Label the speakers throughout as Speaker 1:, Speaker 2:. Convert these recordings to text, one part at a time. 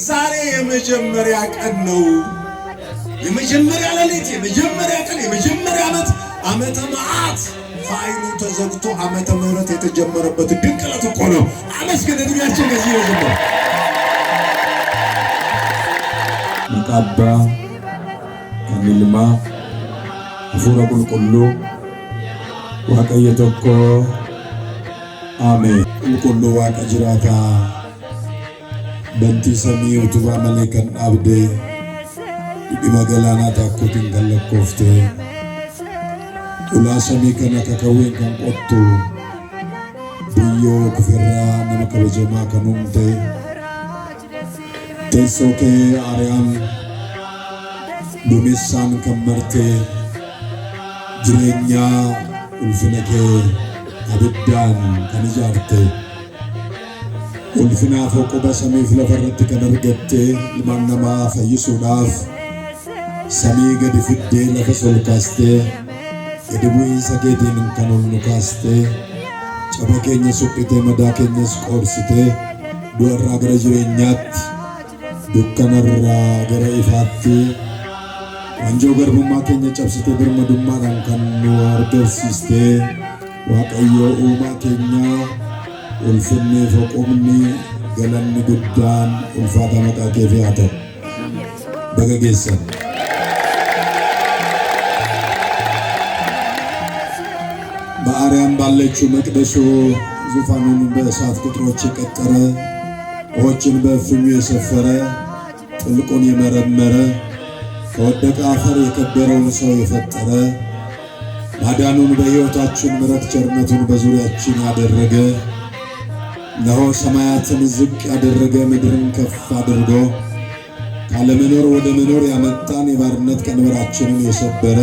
Speaker 1: ዛሬ የመጀመሪያ ቀን ነው። የመጀመሪያ ሌሊት፣ የመጀመሪያ ቀን፣ የመጀመሪያ ዓመተ መዓት ፋይሉ ተዘግቶ ዓመተ ምህረት የተጀመረበት ድንቅ ዕለት እኮ ነው። አመስገን። እድሜያችን ለዚህ ነው።
Speaker 2: መቃባ ከሚልማ አፉረ ቁልቁሉ ዋቀየ ቶኮ አሜን። ቁልቁሉ ዋቀ ጅራታ በንቲ ሰሚ ኡቱባ መሌከን አብዴ dhibba galaanaa takkootiin kan lakkoofte ulaa samii kana kakawween kan qottu biyyoo kufirraa nama kabajamaa kan uumte teessoo kee aariyaan duumessaan kan marte jireenyaa ulfina kee abiddaan kan ijaarte ulfinaaf quba samiif lafarratti kan argatte ilmaan namaa fayyisuudhaaf samii gadi fiddee lafa solkaastee gadi bu'iinsa keetiin kan ol nu kaastee caba keenya suphitee madaa keenyas qoorsitee du'arraa gara jireenyaatti dukkanarraa gara ifaatti wanjoo garbummaa keenya cabsitee birmadummaadhaan kan nu argarsiistee Waaqayyoo uumaa keenya ulfinni foqomni galanni guddaan ulfaata maqaa keef haa ta'u. Baga geessan. በአርያም ባለችው መቅደሱ ዙፋኑን በእሳት ቁጥሮች የቀጠረ ውኆችን በእፍኙ የሰፈረ ጥልቁን የመረመረ ከወደቀ አፈር የከበረውን ሰው የፈጠረ ማዳኑን በሕይወታችን ምሕረት ቸርነቱን በዙሪያችን ያደረገ እነሆ ሰማያትን ዝቅ ያደረገ ምድርን ከፍ አድርጎ ካለመኖር ወደ መኖር ያመጣን የባርነት ቀንበራችንን የሰበረ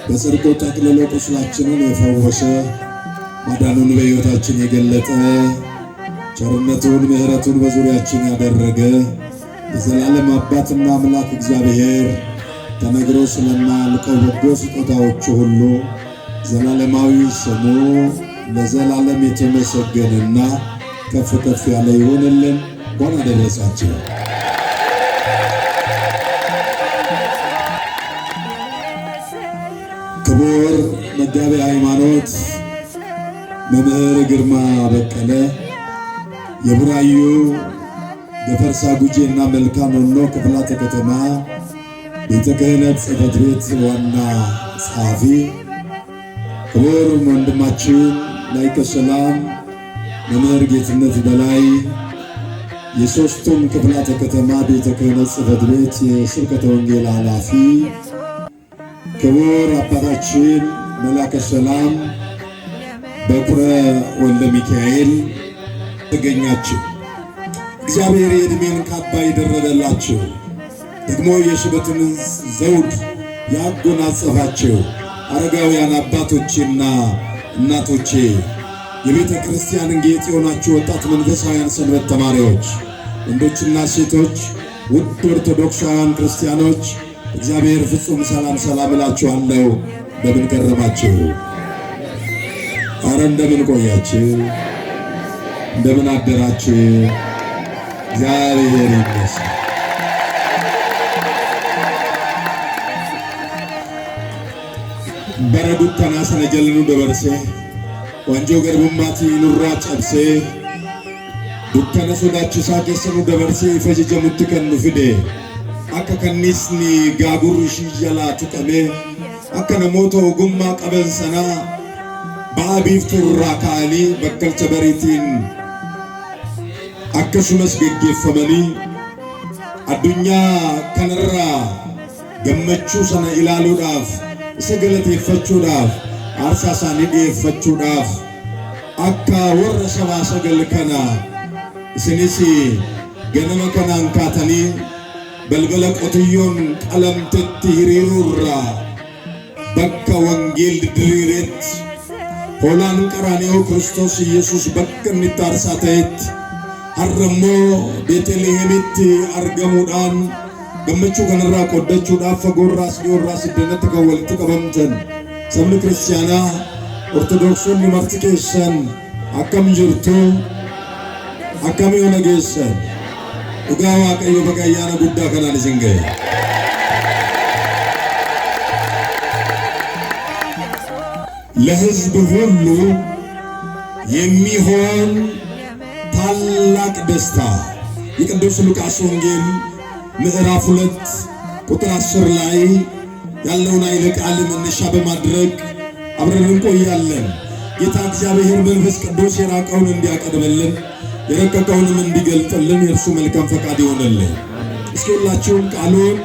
Speaker 2: በጽድቁ ጠቅልሎ ቁስላችንን የፈወሰ ማዳኑን በሕይወታችን የገለጠ ቸርነቱን ምሕረቱን በዙሪያችን ያደረገ የዘላለም አባትና አምላክ እግዚአብሔር ተነግሮ ስለማያልቀው በጎ ስጦታዎቹ ሁሉ ዘላለማዊ ስሙ ለዘላለም የተመሰገነና ከፍ ከፍ ያለ ይሆንልን። እንኳን አደረሳችሁ። ክቡር መጋቤ ሃይማኖት መምህር ግርማ በቀለ የቡራዩ ገፈርሳ ጉጄና መልካም ሆኖ ክፍላተ ከተማ ቤተ ክህነት ጽሕፈት ቤት ዋና ጸሐፊ፣ ክቡር ወንድማችን ላይከ ሰላም መምህር ጌትነት በላይ የሦስቱም ክፍላተ ከተማ ቤተ ክህነት ጽሕፈት ቤት የስብከተ ወንጌል ኃላፊ፣ ክቡር አባታችን መላከ ሰላም በኩረ ወልደ ሚካኤል ተገኛችሁ፣ እግዚአብሔር የዕድሜን ካባ ይደረበላችሁ፣ ደግሞ የሽበትን ዘውድ ያጎናጸፋችሁ አረጋውያን አባቶቼና እናቶቼ፣ የቤተ ክርስቲያንን ጌጥ የሆናችሁ ወጣት መንፈሳውያን ሰንበት ተማሪዎች፣ ወንዶችና ሴቶች፣ ውድ ኦርቶዶክሳውያን ክርስቲያኖች እግዚአብሔር ፍጹም ሰላም ሰላም እላችኋለሁ። እንደምን ከረማችሁ? አረ እንደምን ቆያችሁ? እንደምን አደራችሁ? እግዚአብሔር ይመስገን። በረዱ ተናሰነ ጀልኑ ደበርሴ ወንጆ ገርቡማቲ ኑራ ጨብሴ ዱከነ ሶዳችሳ ኬሰኑ ደበርሴ ፈጀጀሙት ከኑ ፊዴ akka kannisni gaagurri ishii jalaa tuqame akka namoota ogummaa qaban sanaa ba'aa biiftuu irraa ka'anii bakkalcha bariitiin akkasumas geggeeffamanii addunyaa kanarraa gammachuu sana ilaaluudhaaf isa galateeffachuudhaaf aarsaa isaanii dhiyeeffachuudhaaf akka warra sabaa sagal kana isinis ganama kanaan kaatanii balbala qotiyyoon qalamtetti hiriiruurraa bakka wangeel diriireetti hoolaan qaraaniyoo Kiristoos Yesuus bakka inni itti aarsaa ta'etti har'ammoo Beetelihemitti argamuudhaan gammachuu kanarraa qoddachuudhaaf fagoorraas dhiyoorraas iddoonatti kan walitti qabamtan sabni kiristaanaa ortodoksonni marti keessan akkam jirtu? Akkam yoo nageessan? dhugaa waaqayyo baga ayyaana guddaa kanaan isin ga'e. ለሕዝብ ሁሉ የሚሆን ታላቅ ደስታ የቅዱስ ሉቃስ ወንጌል ምዕራፍ 2 ቁጥር 10 ላይ ያለውን ኃይለ ቃል መነሻ በማድረግ አብረን እንቆያለን። ጌታ እግዚአብሔር መንፈስ ቅዱስ የራቀውን እንዲያቀርብልን የረቀቀውንም እንዲገልጥልን የእርሱ መልካም ፈቃድ ይሆንልን። እስኪ ሁላችሁም ቃሉን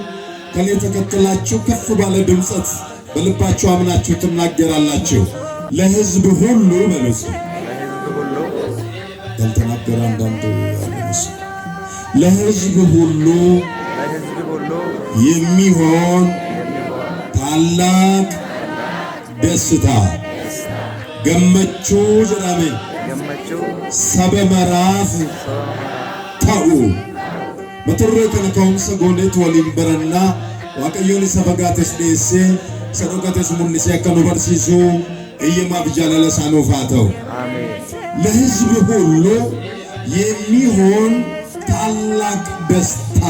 Speaker 2: ከኔ ተከትላችሁ ከፍ ባለ ድምጸት በልባችሁ አምናችሁ ትናገራላችሁ። ለሕዝብ ሁሉ በሉስ ያልተናገረ አንዳንድ ያለስ ለሕዝብ ሁሉ የሚሆን ታላቅ ደስታ ገመቹ ጀራሜ ሰበመራፍ ታኡ በትሬ ከነካውንሰ ጎኔት ወሊምበረና ዋቀዮን ሰበጋቴስ ዴሴ ሰዶጋቴስ ሙኒሴ ከኑ በርሲሱ እየማ ብጃለለ ሳኖፋተው ለሕዝብ ሁሉ የሚሆን ታላቅ ደስታ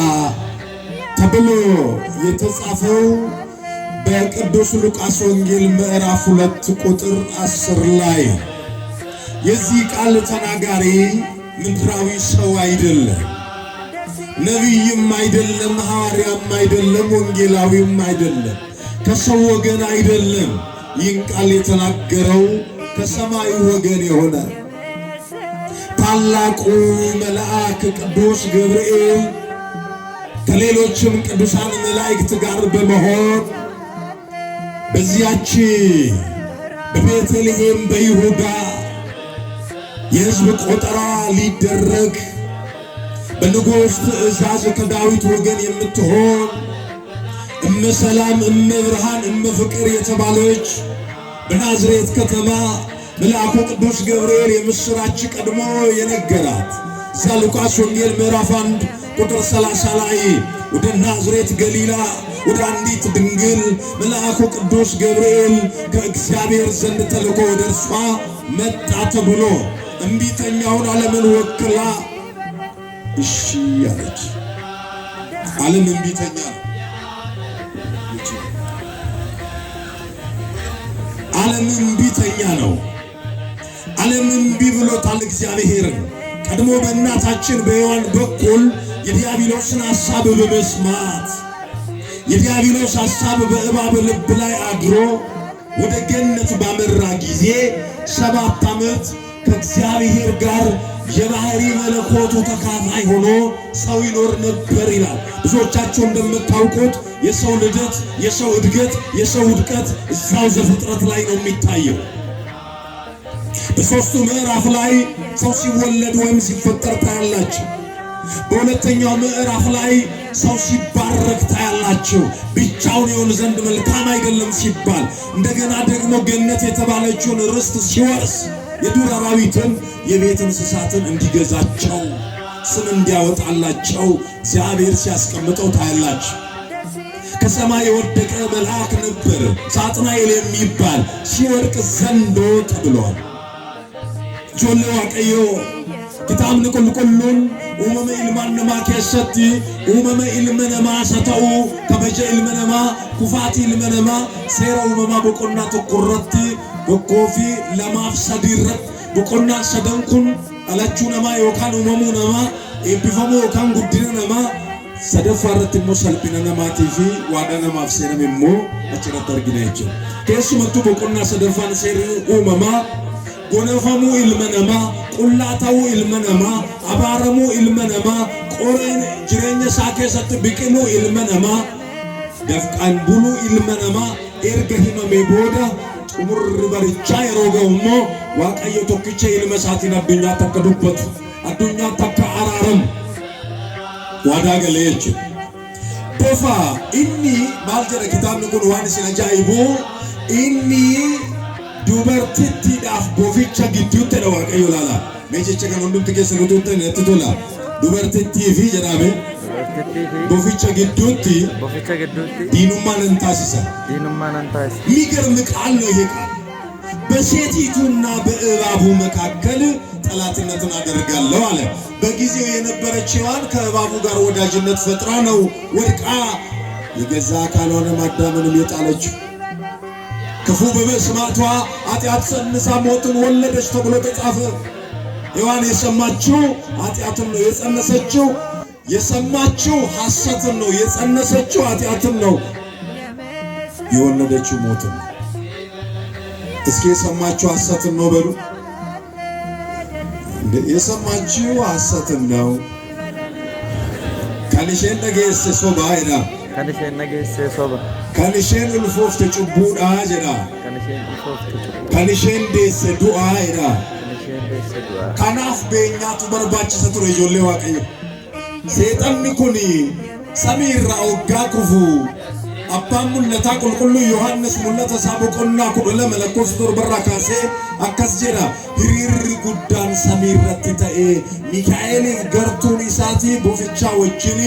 Speaker 2: ተብሎ የተጻፈው በቅዱስ ሉቃስ ወንጌል ምዕራፍ 2 ቁጥር 10 ላይ የዚህ ቃል ተናጋሪ ምድራዊ ሰው አይደለም፣ ነቢይም አይደለም፣ ሐዋርያም አይደለም፣ ወንጌላዊም አይደለም፣ ከሰው ወገን አይደለም። ይህን ቃል የተናገረው ከሰማይ ወገን የሆነ ታላቁ መልአክ ቅዱስ ገብርኤል ከሌሎችም ቅዱሳን መላእክት ጋር በመሆን በዚያች በቤተልሔም በይሁዳ የሕዝብ ቆጠራ ሊደረግ በንጉሥ ትእዛዝ ከዳዊት ወገን የምትሆን እመ ሰላም እመ ብርሃን እመ ፍቅር የተባለች በናዝሬት ከተማ መልአኩ ቅዱስ ገብርኤል የምስራች ቀድሞ የነገራት እዛ ሉቃስ ወንጌል ምዕራፍ 1 ቁጥር 30 ላይ ወደ ናዝሬት ገሊላ ወደ አንዲት ድንግል መልአኩ ቅዱስ ገብርኤል ከእግዚአብሔር ዘንድ ተልኮ ወደ እርሷ መጣ ተብሎ እምቢተኛውን ዓለምን ወክላ እሺ አለች። ዓለም እምቢተኛ ዓለም እምቢተኛ ነው። ዓለም እምቢ ብሎታል እግዚአብሔር። ቀድሞ በእናታችን በሔዋን በኩል የዲያብሎስን ሐሳብ በመስማት የዲያብሎስ ሐሳብ በእባብ ልብ ላይ አድሮ ወደ ገነት ባመራ ጊዜ 7 ዓመት ከእግዚአብሔር ጋር የባህሪ መለኮቱ ተካፋይ ሆኖ ሰው ይኖር ነበር ይላል። ብዙዎቻችሁ እንደምታውቁት የሰው ልደት፣ የሰው እድገት፣ የሰው ውድቀት እዛው ዘፍጥረት ላይ ነው የሚታየው። በሦስቱ ምዕራፍ ላይ ሰው ሲወለድ ወይም ሲፈጠር ታያላችሁ። በሁለተኛው ምዕራፍ ላይ ሰው ሲባረክ ታያላችሁ። ብቻውን ይሆን ዘንድ መልካም አይደለም ሲባል እንደገና ደግሞ ገነት የተባለችውን ርስት ሲወርስ የዱር አራዊትን የቤት እንስሳትን እንዲገዛቸው ስም እንዲያወጣላቸው እግዚአብሔር ሲያስቀምጠው ታያላችሁ። ከሰማይ የወደቀ መልአክ ነበር ሳጥናኤል የሚባል ሲወድቅ ዘንዶ ተብሏል። ጆሌ ዋቀዮ ኪታብ ንቁልቁሉን ኡመመ ኢልማን ነማ ኬሰቲ ኡመመ ኢልመነማ ሰተኡ ከበጀ ኢልመነማ ኩፋቲ ኢልመነማ ሴራ ኡመማ በቆና ተቆረቲ በኮፊ ለማፍ ሰዲረት በቆና ሰደንኩን አላችሁ ነማ ዮካን ኡመሙ ነማ ኤቢፈሙ ዮካን ጉዲነ ነማ ሰደፋረት ሞ ሰልቢነ ነማቲፊ ዋዳ ነማፍ ሴረም ሞ አጭረት አርጊናይች ከሱመቱ በቆና ሰደፋን ሴሪ ኡመማ ጎነፈሙ ኢልመነማ ቁላታው ኢልመነማ አባረሙ ኢልመነማ ቆሬን ጅሬኛ ሳኬሰት ቢቅሉ ኢልመነማ ደፍቃን ቡሉ ኢልመነማ ኤርገ ሂመሜ ቦዳ ጡሙር በርቻ የሮገውሞ ዋቀየ ቶክቼ ኢልመሳቲን አዱኛ ተከዱበት አዱኛ ተከ አራረም ዋዳ ገለየች ቦፋ ኢኒ ማልጀረ ኪታብ ንጉን ዋን ሲነጃይቡ ኢኒ dubartittiidhaaf boficha gidduutti dha waaqayyo laala meechecha kan hundumti keessa nutuutti natti tola dubartittii fi jedhame boficha gidduutti diinummaa nan taasisa የሚገርም ቃል ነው ይሄ ቃል
Speaker 1: በሴቲቱና በእባቡ መካከል ጠላትነትን አደርጋለሁ አለ። በጊዜው የነበረች ሔዋን ከእባቡ ጋር ወዳጅነት ፈጥራ ነው ወድቃ የገዛ አካሏንም አዳምንም የጣለችው። ክፉ በመስማቷ ኃጢአት ጸንሳ ሞትን ወለደች ተብሎ ተጻፈ። ሔዋን የሰማችው ኃጢአትን ነው የጸነሰችው። የሰማችው ሐሰትን ነው የጸነሰችው ኃጢአትን ነው የወለደችው ሞትን። እስኪ የሰማችው ሐሰትን ነው በሉ። የሰማችው ሐሰትን ነው። ከልሼን ነገስ ሶባ ይዳ ከልሼን ulfoof ተጭቡዳ ጀዳ ከልሼን ደስ ዱአ ይዳ ከናፍ በእኛቱ በርባችሰ ቱረ ijoollee waaqayyo seexanni kun samiirra oggaa kufu abbaan mul'ataa qulqulluu Yohaannis mul'ata isaa boqonnaa 12 lakkoofsa 7 irraa kaasee akkas jedha. Hiriirri guddaan samiirratti ta'ee Mikaa'eliif gartuun isaatii bofichaa wajjin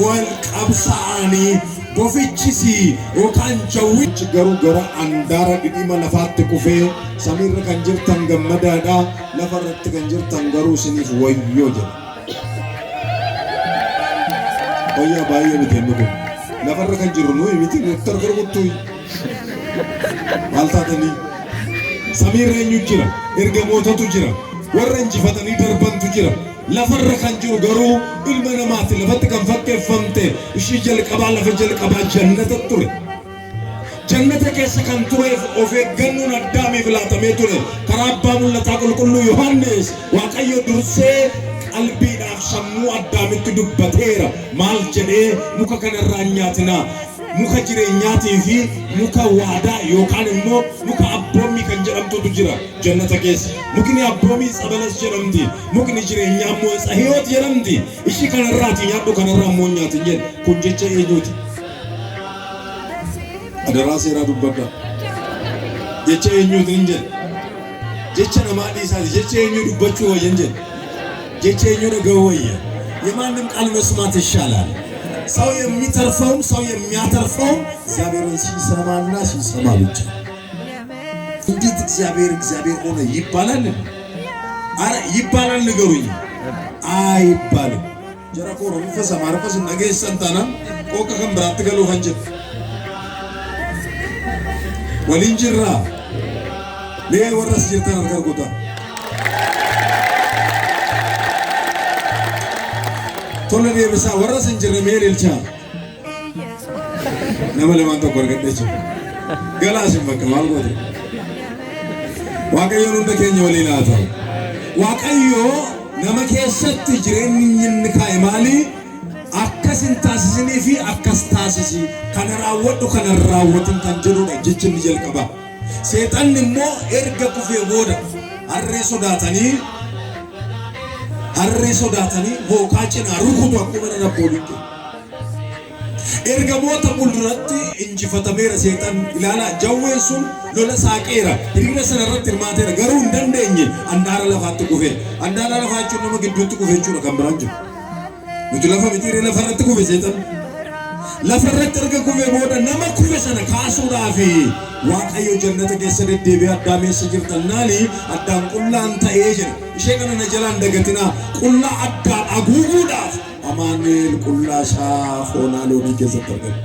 Speaker 1: wal qabsa'anii bofichis yookaan jawwichi garuu gara andaara dhidhima lafaatti kufee samiirra kan jirtan gammadaadha, lafarratti kan jirtan garuu isiniif wayyoo jedha. Wayyaa baay'ee miti inni kun. Lafarra kan jirru nuyi miti nutti argamutti maal taatanii samiirra eenyu jira, ergamootatu jira, warra injifatanii darbantu jira. Lafarra kan jiru garuu ilma namaati. Lafatti kan fakkeeffamte ishii jalqabaa lafa jalqabaa jannata ture. Jannata keessa kan tureef of eeggannoon Addaamiif laatamee ture. Karaa abbaa mul'ataa qulqulluu Yohaannis Waaqayyo dursee qalbiidhaaf sammuu Addaamitti dubbateera. Maal jedhee muka kanarraa nyaatinaa, muka jireenyaatii fi muka waadaa yookaan immoo muka abboommii kan jedhamtutu jira jannata keessa. Mukni abboommii Tsabalas jedhamti, mukni jireenyaa immoo Tsahiyoot jedhamti. Ishii kanarraati nyaadhu kanarraa immoo nyaatin jedhe. Kun jecha eenyuuti? Adaraa seeraa dubbadha. Jecha eenyuuti hin jedhe? Jecha namaa dhiisaati. Jecha eenyuu dubbachuu wayyan jedhe? Jecha eenyuu dhaga'uu wayya? የማንም ቃል መስማት ይሻላል። ሰው የሚተርፈውም ሰው የሚያተርፈውም እግዚአብሔርን ሲሰማና ሲሰማ ብቻ። እንዴት እግዚአብሔር ሆነ ይባላል? አረ ይባላል፣ ንገሩኝ። አይባልም። ጀራኮ ነው ፈሳ ማርፈስ ነገ ሰንታና ቆቀ ከምብራት ገሉ ፈንጀ ወሊንጅራ ለወረስ ጅርተን አርገርጎታ ቶሎ ደብሳ ወረስ እንጅረ ሜልልቻ ነመለማን ተቆርገደች ገላሽ መከማል ጎት ዋቀዮ ነው እንደከኛ ወሌላታ ዋቀዮ ነመከሰት ጅሬኝን ካይማሊ አከስንታስኒ ፊ አከስታስሲ ከነራወዱ ከነራወትን ተንጀሩ እጅችን ይልቀባ ሰይጣን ሞ ኤርገ ኩፌ ቦዳ harree sodaatanii bookaachin rukutu akkuma na boolitti. Ergamoota fuulduratti injifatameera seexan. Ilaala, jawween sun lola saaqeera, hiriira sana irratti hirmaateera, garuu hin dandeenye. Andaara lafaatti kufe. Andaara lafaa jechuun nama gidduutti kufe jechuudha kan biraan jiru. Nuti lafa mitiiree lafarratti kufe seexan. Lafarratti erga kufe booda nama kufe sana kaasuudhaafi Waaqayyo jannata keessa deddeebi'ee Addaameessa jirtan naani Addaam qullaan ta'ee jira. Ishee kana na jalaan dagatinaa. Qullaa Addaan haguuguudhaaf Amaanu'eel qullaa isaa foonaa loonii keessatti argame.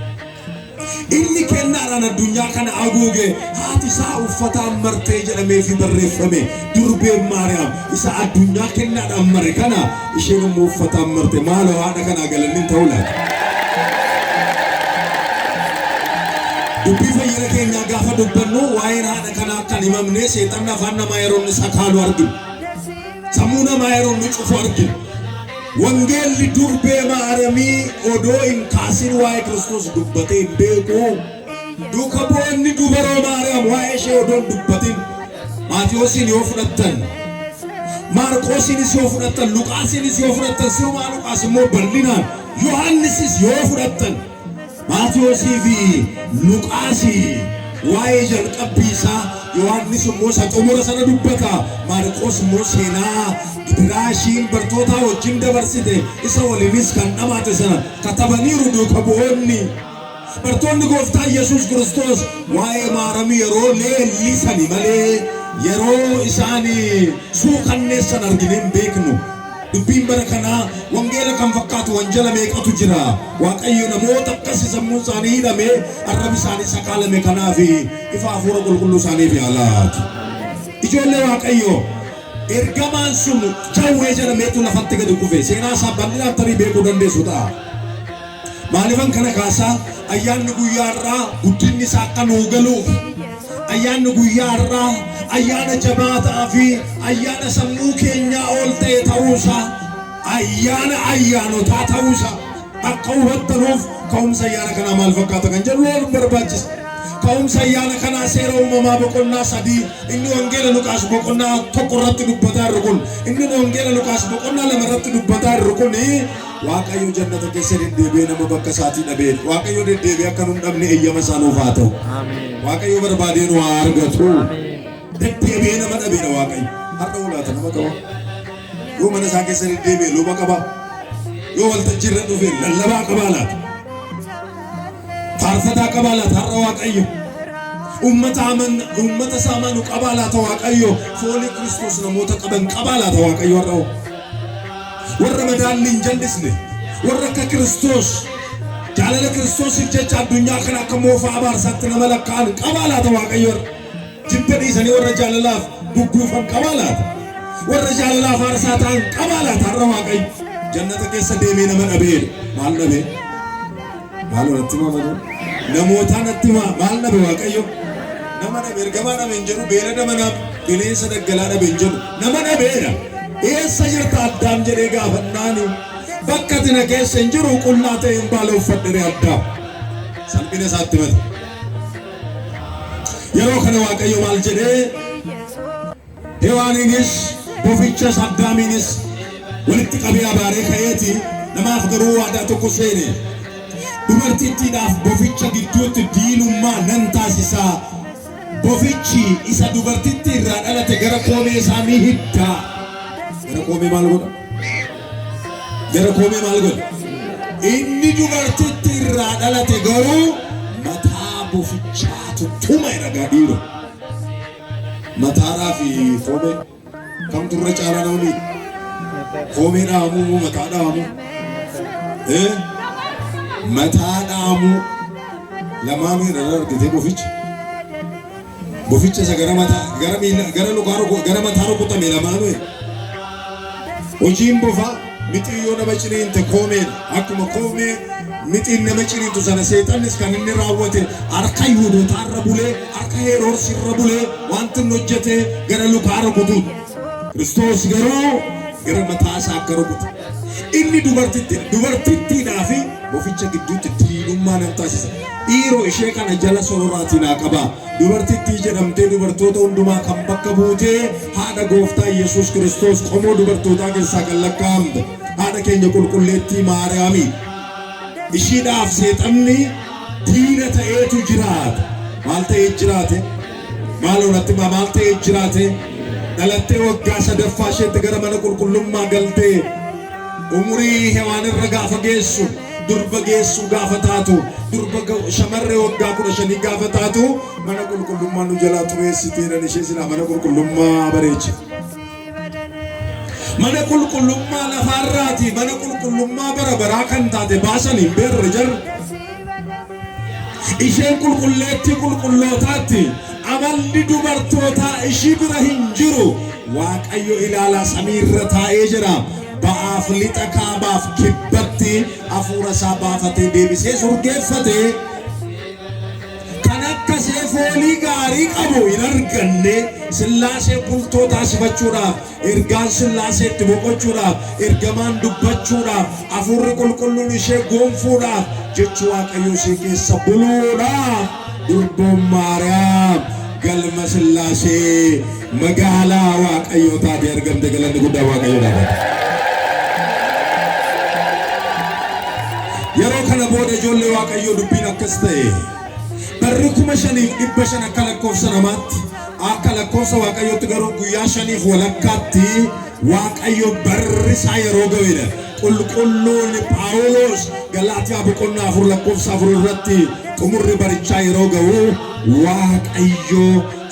Speaker 1: Inni kennaadhaan addunyaa kana haguuge. Haati isaa uffataan martee jedhamee fi barreeffame. Durbeen Maariyaam isa addunyaa kennaadhaan mare kana isheen immoo uffataan marte. Maaloo haadha kanaa galanni ta'uu laata? Dubbii fayyina keenya gaafa dubbannu waa'ee haadha kanaa kan himamne seexanni afaan namaa yeroo inni sakaalu arginu. Sammuu namaa yeroo inni cufu arginu. Wangeelli durbee Maariyaamii odoo hin kaasin waa'ee Kiristoos dubbatee hin beeku. Duuka bu'oonni dubaroo Maariyaam waa'ee ishee odoo hin dubbatin Maatiyoosin yoo fudhattan, Maarqoosinis yoo fudhattan, Luqaasinis yoo fudhattan, sirumaa Luqaas immoo bal'inaan, Yohaannisis yoo fudhattan Maatiyoosi fi Luqaasi waa'ee jalqabbii isaa, Yohaannis immoo isa xumura sana dubbata. Maarqoos immoo seenaa Gidiraashiin bartootaa wajjin dabarsite isa waliinis kan dhamaate sana katabaniiru duuka bu'oonni. bartoonni gooftaa Yesuus Kiristoos waa'ee maaramii yeroo leellisani malee yeroo isaanii suukanneessan argineen beeknu. Dubbiin bara kanaa wangeela kan fakkaatu wanjala meeqatu jira. Waaqayyo namoota akkasii sammuu isaanii hidhamee arrabni isaanii sakaalame kanaaf ifa hafuura qulqulluu isaaniif yaalaati. Ijoollee Waaqayyo ergamaan sun jawwee jedhameetu lafatti gadi kufe. Seenaa isaa bal'inaan tarii beekuu dandeessu ta'a. Maaliifan kana kaasaa ayyaanni guyyaa irraa guddinni isaa akka nuu galuuf ayyaanni guyyaa irraa ayyaana jabaataa fi ayyaana sammuu keenyaa ol ta'e ta'uusaa ayyaanotaa ta'uusaa akka hubattanuuf ka'umsa ayyaana kanaa maal fakkaata kan jedhu waliin barbaachisa. Ka'umsa ayyaana kanaa seera uumamaa boqonnaa 3 inni wangeela Luqaas boqonnaa 1 irratti dubbataa jiru kun inni wangeela Luqaas boqonnaa 2 irratti dubbataa jiru kun Waaqayyo jannata keessa deddeebi'ee nama bakka isaatii dhabee Waaqayyo deddeebi'ee akka nu hin dhabne eeyyama isaa nuuf haa ta'u. Waaqayyo barbaadee nu haa argatu. Deddeebi'ee nama dhabeedha Waaqayyo. Har'a ulaata nama qaba. Yoo mana isaa keessa deddeebi'ee luba qaba. Yoo waltajjii irra dhufee lallabaa qabaa laata. Faarfataa qabaa laata har'a Waaqayyo. Uummata saamanu qabaa laata Waaqayyo. Foolii Kiristoos namoota qaban qabaa laata Waaqayyo har'a. Warra madaalliin jallisne warra akka Kiristoos jaalala Kiristoos jecha addunyaa kana akka moofaa abaarsaatti nama lakkaa'an qabaa laata Waaqayyo. Jibba dhiisanii warra jaalalaaf gugguufan qabaa laata. Warra jaalalaaf aarsaa ta'an qabaa laata har'a Waaqayyo. Jannata keessa deemee nama dhabeedha. Maal dhabee? Maal natti himaa namoota natti himaa maal dhabe Waaqayyo? Nama dhabe ergamaa dhabe hin jedhu beelada manaaf bineensa daggalaa dhabe hin jedhu nama dhabeedha. Eessa jirta Addaam jedhee gaafannaani bakka tina keessa hin jiru qullaa ta'e hin baala uffadhe Addaam salphina isaatti mate. Yeroo kana Waaqayyo maal jedhee Hewaaniinis bofichas Addaamiinis walitti qabee abaaree ka'eeti namaaf garuu waadaa tokko seene. Dubartittiidhaaf boficha gidduutti diinummaa nan taasisaa. Bofichi isa dubartittii irraa dhalate gara koomee isaanii hiddaa. Gara koomee maal godha? Gara koomee maal godha? Inni dubartittii irraa dhalate garuu mataa bofichaatu tuma eragaa dhiiro. Mataadhaa fi koomee kamtu irra caalaa namni? Koomee dhahamuu mataa dhahamuu? Mataa dhahamuu lamaanuu irra argitee boficha. Boficha isa gara mataa gara miila gara lukaa gara mataa rukutame lamaanuu. Hojiin bofaa mixii yoo nama ciniinte koomeen akkuma koomee mixiin nama ciniintu sana seexannis kan inni raawwate harka Yihuudootaa irra bulee harka Heroodis irra bulee wanti inni hojjete gara lukaa rukutu. Kiristoos garuu gara mataa isaa akka rukutu. Inni dubartittiidhaa fi boficha gidduutti diinummaa nan taasisa. Dhiiroo ishee kana jala sororaatiin haa qabaa. Dubartittii jedhamtee dubartoota hundumaa kan bakka buutee haadha gooftaa Yesuus Kiristoos qomoo dubartootaa keessaa kan lakkaa'amte haadha keenya qulqulleettii Maariyaamii. Ishiidhaaf seexanni diina ta'eetu jiraata. Maal ta'ee jiraate? Maal onatti maal ta'ee jiraate? Dhalattee waggaa 3ffaa isheetti gara mana qulqullummaa galtee umurii Hewaan irra gaafa geessu durba geessu gaafa taatu durba shamarree waggaa 15 gaafa taatu mana qulqullummaa nu jalaa tureessiteedhaan ishee silaa mana qulqullummaa bareechi. Mana qulqullummaa lafaarraati mana qulqullummaa bara baraa kan taate baasan hin beerre jarri. Isheen qulqulleettii qulqullootaatti amalli dubartootaa ishii bira hin jiru. Waaqayyo ilaalaa samii irra taa'ee jira. Ba'aaf lixa kaabaaf kibbatti hafuura isaa baafatee deebisee surgeeffatee kan akka foolii gaarii qabu hin arganne Sillaasee bultootaa sifachuudhaaf ergaan Sillaaseetti boqochuudhaaf ergamaan dubbachuudhaaf hafuurri qulqulluun ishee goonfuudhaaf jechu Waaqayyo ishee keessa buluudhaaf durboon Maariyaam galma Sillaasee magaalaa Waaqayyoo taatee argamte. Galanni guddaa Waaqayyoodhaaf. Yeroo kana booda ijoollee Waaqayyoo dubbiin akkas ta'e. Barri 5,500 akka lakkoofsa namaatti akka lakkoofsa Waaqayyootti garuu guyyaa 5 walakkaatti
Speaker 2: waaqayyo barrisaa yeroo ga'e qulqulluun Phaawulos Galaatiyaa boqonnaa 4 irratti xumurri barichaa yeroo ga'u waaqayyo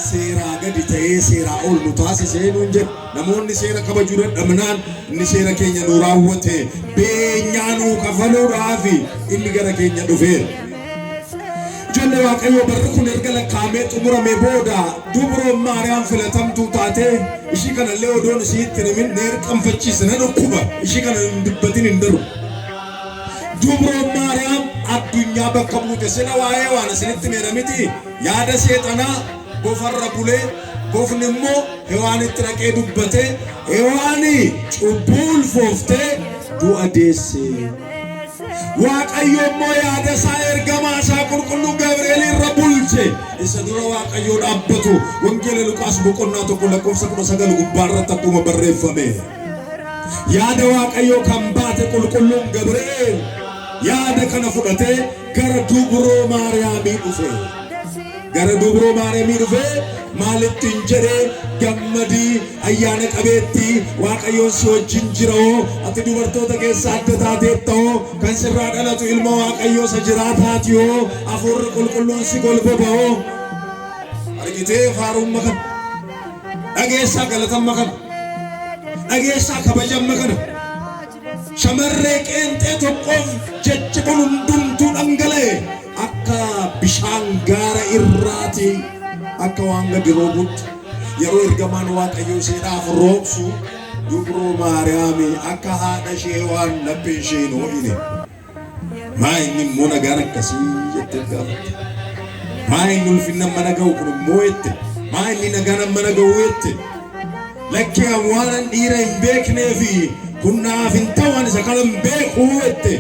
Speaker 2: seeraa gadi ta'ee seeraa ol nu taasisee nuun jedhe. Namoonni seera kabajuu dadhabnaan inni seera keenya nu raawwate beenyaa nuu kafaluudhaaf inni gara keenya dhufeera. Ijoollee waaqayyo barri kun erga lakkaa'amee xumuramee booda Dubroo Maariyaam filatamtuu taatee ishii kanallee odoon isiitti himin neerqanfachiisna dhukkuba ishii kana hin dubbatin hin daru. Dubroo Maariyaam addunyaa bakka buute sila waa'ee waan isinitti meera miti yaada seexanaa bofarra bulee bofni immoo Hewaanitti dhaqee dubbate Hewaani cubbuu ulfooftee du'a deesse. Waaqayyo immoo yaada isaa ergamaa isaa qulqulluu Gabri'eel irra bulche isa dura waaqayyo dhaabbatu wangeela Luqaas boqonnaa 1:19 gubbaarratti akkuma barreeffame. Yaada waaqayyo kan baate qulqulluun Gabri'eel yaada kana fudhatee gara Dubroo Maariyaamii dhufe. Gara Dubroo Maariyaamii dhufe maalittiin jedhee gammadii ayyaana qabeetti waaqayyoon si wajjin jiroo ati dubartoota keessaa adda taateettoo kan sirraa dhalatu ilma waaqayyoo isa jiraataatiyoo hafuurri qulqulluun si golboba'oo argitee faarumma kana dhageessaa galatamma kana dhageessaa kabajamma kana shamarree qeenxee tokkoof jechi kun hundumtuu dhangala'e akka bishaan gaara irraati akka waan gadi roobutti yeroo ergamaan waaqayyo isheedhaaf roobsu Dubroo Maariyaam akka haadha ishee waan lapheen ishee hin ho'ine maa inni immoo nagaan akkasii jettee gaafatte. Maa inni ulfinna mana ga'u kun immoo jette maa inni nagaan mana ga'u jette lakkee waan dhiira hin beekneefi kun naaf hin ta'u isa kana hin beeku jette.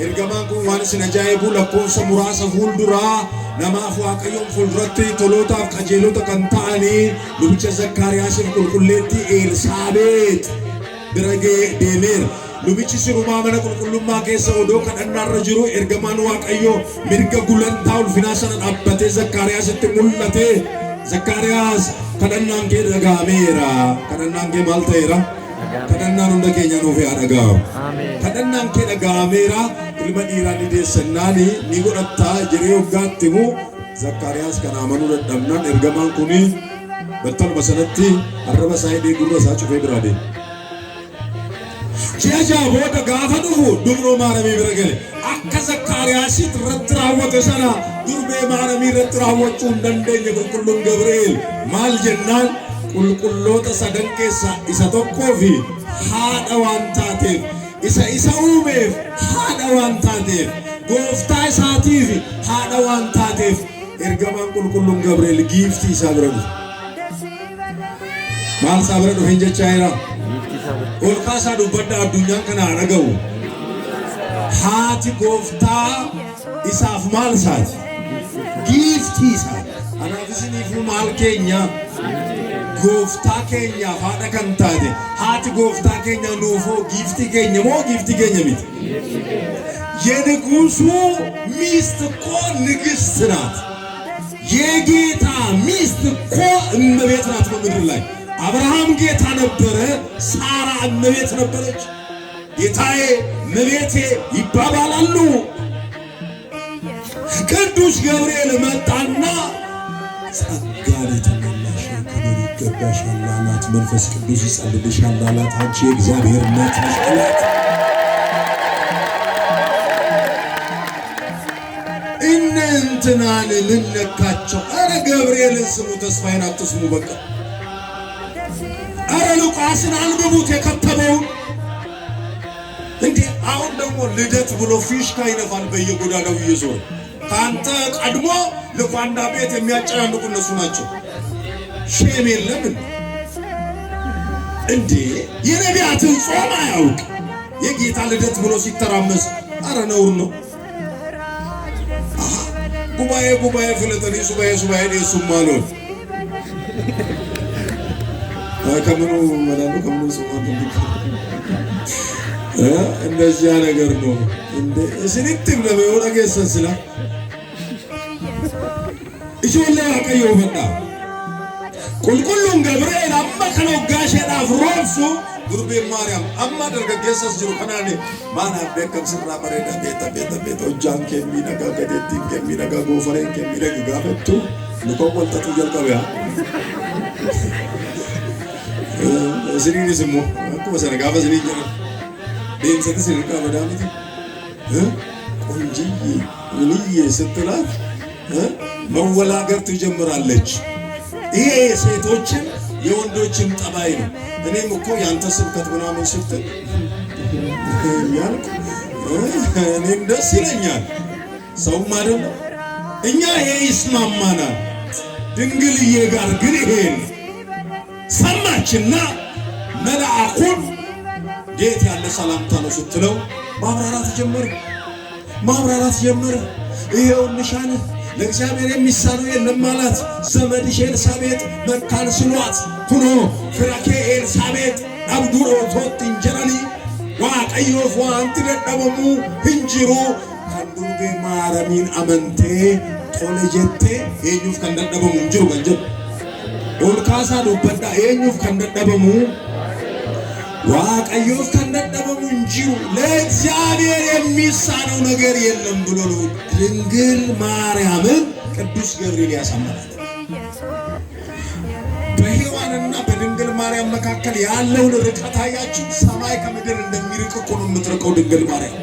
Speaker 2: Ergamaan kun waan isin ajaa'ibu lakkoofsa muraasa fuulduraa namaaf waaqayyoon fuulduratti tolootaaf qajeelota kan ta'anii lubicha Zakkaariyaasiif qulqulleettii Elsaabeet bira deemeera. Lubichi sirumaa mana qulqullummaa keessa odoo kadhannaarra jiru ergamaan waaqayyoo mirga gulantaa ulfinaa sana dhaabbatee Zakkaariyaasitti mul'ate. Zakkaariyaas kadhannaan kee dhaga'ameera. Kadhannaan kee maal ta'eera? Kadhannaan hunda keenya nuuf haa dhaga'u. Kadhannaan kee dhaga'ameera. Ilma dhiiraa ni deessannaan ni godhattaa jiree waggaatti immoo Zakkaariyaas kan amanuu dadhabnaan ergamaan kun battaluma sanatti arraba isaa hidhee gurra isaa cufee biraa deeme. Ji'a ja'a booda gaafa dhufu Dubroo Maariyaamii bira gale akka Zakkaariyaasitti irratti raawwate sana Dubroo Maariyaamii irratti raawwachuu hin dandeenye qulqulluun Gabri'eel maal jennaan qulqulloota sadan keessaa isa tokkoo fi haadha waan taateef isa uumeef haadha waan taateef gooftaa isaatiif haadha waan taateef ergamaan qulqulluun Gabri'eel giiftii isaa bira dhufe. Maal isaa bira dhufe jechaa jira? Ol kaasaa dubbadda addunyaan kana haa dhaga'u. Haati gooftaa isaaf maal isaati? Giiftii isaati. Anaaf isiniifuu maal keenya? Gooftaa keenyaaf haadha kan taate haati gooftaa keenya nuufoo giiftii keenya moo giiftii keenya miti? የንጉሱ ሚስት እኮ ንግሥት ናት። የጌታ ሚስት እኮ እመቤት ናት። በምድር ላይ አብርሃም ጌታ ነበረ፣ ሳራ እመቤት ነበረች። ጌታዬ እመቤቴ ይባባላሉ። ቅዱስ ገብርኤል መጣና ጸጋን የተመላሽ ክብር ይገባሻል አላት። መንፈስ ቅዱስ ይጸልልሻል አላት። አንቺ የእግዚአብሔር እናት ነሽ አላት። እንትናን ምን ነካቸው? አረ ገብርኤልን ስሙ፣ ተስፋዬን አትስሙ። በቃ አረ ሉቃስን አንብቡት የከተበውን። እንዴ አሁን ደግሞ ልደት ብሎ ፊሽካ ይነፋል በየጎዳናው እየዞረ። ካንተ ቀድሞ ልኳንዳ ቤት የሚያጨናንቁ እነሱ ናቸው። ሼም የለም እንዴ? የነቢያትን ጾም አያውቅ የጌታ ልደት ብሎ ሲተራመስ፣ አረ ነውር ነው። ጉባኤ ፍለጠኒ ሱባኤ ሱማሎ ከምኑ መላሉ ከምኑ ሱማሎ እንደዚያ ነገር ነው እንዴ? እስኒትም ለበወራ ገሰስላ ኢጆላ ቀየው ፈጣ ቁልቁሉን ገብርኤል አማ ከነው ጋሸና ፍሮንሱ
Speaker 1: ዱርቤ ማርያም አማ ደርገጌሰስ ጅሩ ከናኔ ማና ቤከም ስራ በሬዳ ቤተ ኦጃን ከሚነጋ ገደቲን ከሚነጋ ጎፈሬን ከሚነጋ ጋፈቱ ንቆቆልተቱ ጀልቀበያ ስሪኒ ስሙ አኩ በሰነ ጋፈ ስሪ ጀራ ቤንሰት ስሪካ መዳሚት ቆንጂዬ ምንዬ ስትላት መወላገር ትጀምራለች። ይሄ ሴቶችን የወንዶችን ጠባይ ነው። እኔም እኮ ያንተ ስብከት ምናምን ስትል ያልኩ እኔም ደስ ይለኛል። ሰውም አይደለም እኛ ይሄ ይስማማናል። ድንግልዬ ጋር ግን ይሄን ሰማችና መልአኩን እንዴት ያለ ሰላምታ ነው ስትለው ማብራራት ጀመረ። ይሄው ንሻን ለእግዚአብሔር የሚሳነው የለም አላት። ዘመድሽ ኤልሳቤጥ መካን ስሏት ኩኖ ፍራኬ ኤልሳቤጥ አብዱሮ ቶት እንጀራኒ waaqayyoof wanti dadhabamu hin jiru kan durbee maaramiin amantee tole jettee eenyuuf kan dadhabamu hin jiru kan jedhu ol kaasaa dubbadhaa eenyuuf kan dadhabamu waaqayyoof kan dadhabamu hin jiru ለእግዚአብሔር የሚሳነው ነገር የለም ብሎ ነው ድንግል ማርያምን ቅዱስ ገብርኤል ያሳመናት። በሔዋንና በድንግል ማርያም መካከል ያለውን ርቀት አያችሁ? ሰማይ ከምድር እንደሚርቅ እኮ ነው የምትርቀው ድንግል ማርያም።